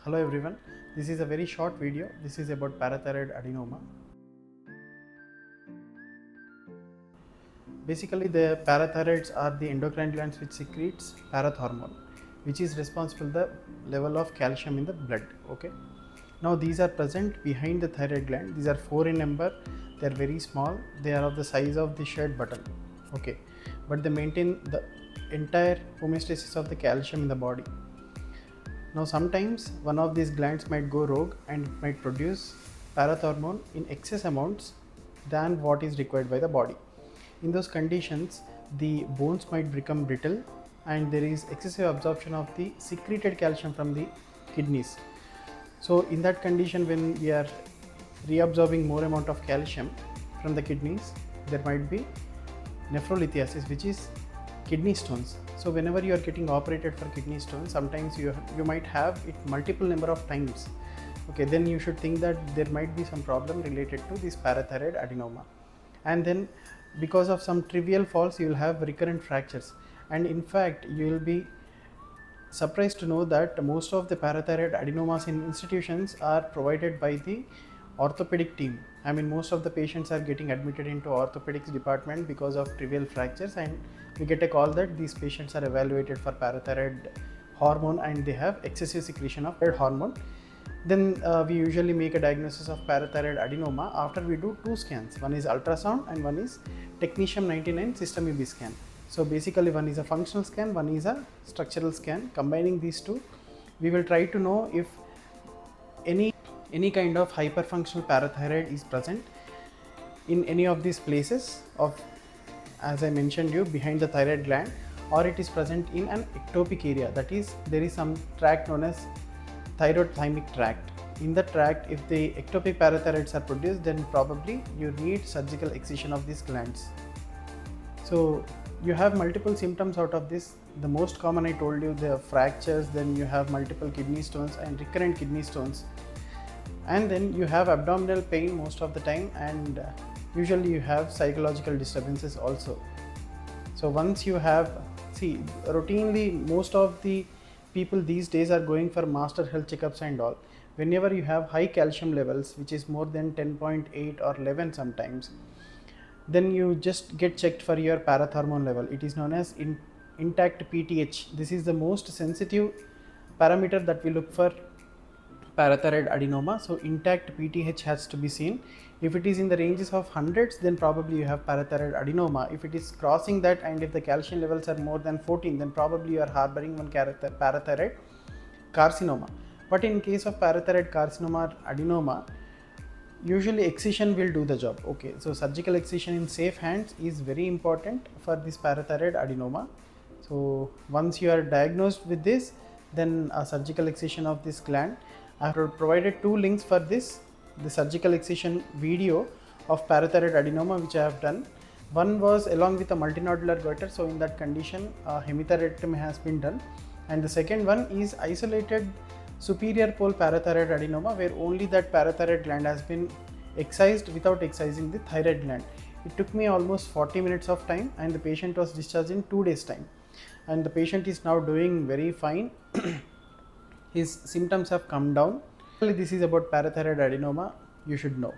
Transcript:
Hello everyone, this is a very short video. This is about parathyroid adenoma. Basically, the parathyroids are the endocrine glands which secretes parathormone, which is responsible for the level of calcium in the blood. Okay. Now these are present behind the thyroid gland. These are 4 in number. They are very small. They are of the size of the shirt button. Okay, but they maintain the entire homeostasis of the calcium in the body. Now sometimes one of these glands might go rogue and might produce parathormone in excess amounts than what is required by the body. In those conditions, the bones might become brittle and there is excessive absorption of the secreted calcium from the kidneys. So in that condition, when we are reabsorbing more amount of calcium from the kidneys, there might be nephrolithiasis, which is kidney stones. So whenever you are getting operated for kidney stones, sometimes you might have it multiple number of times. Okay, then you should think that there might be some problem related to this parathyroid adenoma, and then because of some trivial falls you will have recurrent fractures. And in fact, you will be surprised to know that most of the parathyroid adenomas in institutions are provided by the orthopedic team. I mean, most of the patients are getting admitted into orthopedics department because of trivial fractures, and we get a call that these patients are evaluated for parathyroid hormone and they have excessive secretion of thyroid hormone. Then we usually make a diagnosis of parathyroid adenoma after we do 2 scans. One is ultrasound and one is technetium 99 system UV scan. So basically, one is a functional scan, one is a structural scan. Combining these two, we will try to know if any kind of hyperfunctional parathyroid is present in any of these places of, as I mentioned you, behind the thyroid gland, or it is present in an ectopic area. That is, there is some tract known as thyroid-thymic tract. In the tract, if the ectopic parathyroids are produced, then probably you need surgical excision of these glands. So you have multiple symptoms out of this. The most common, I told you, the fractures, then you have multiple kidney stones and recurrent kidney stones, and then you have abdominal pain most of the time, and usually you have psychological disturbances also. So once you have, see, routinely most of the people these days are going for master health checkups and all. Whenever you have high calcium levels, which is more than 10.8 or 11 sometimes, then you just get checked for your parathormone level. It is known as intact PTH. This is the most sensitive parameter that we look for parathyroid adenoma. So intact PTH has to be seen. If it is in the ranges of hundreds, then probably you have parathyroid adenoma. If it is crossing that and if the calcium levels are more than 14, then probably you are harboring one parathyroid carcinoma. But in case of parathyroid carcinoma or adenoma, usually excision will do the job. Okay, so surgical excision in safe hands is very important for this parathyroid adenoma. So once you are diagnosed with this, then a surgical excision of this gland. I have provided 2 links for this, the surgical excision video of parathyroid adenoma which I have done. One was along with a multinodular goiter, so in that condition hemithyroidectomy has been done, and the second one is isolated superior pole parathyroid adenoma, where only that parathyroid gland has been excised without excising the thyroid gland. It took me almost 40 minutes of time, and the patient was discharged in 2 days time, and the patient is now doing very fine. His symptoms have come down. This is about parathyroid adenoma, you should know.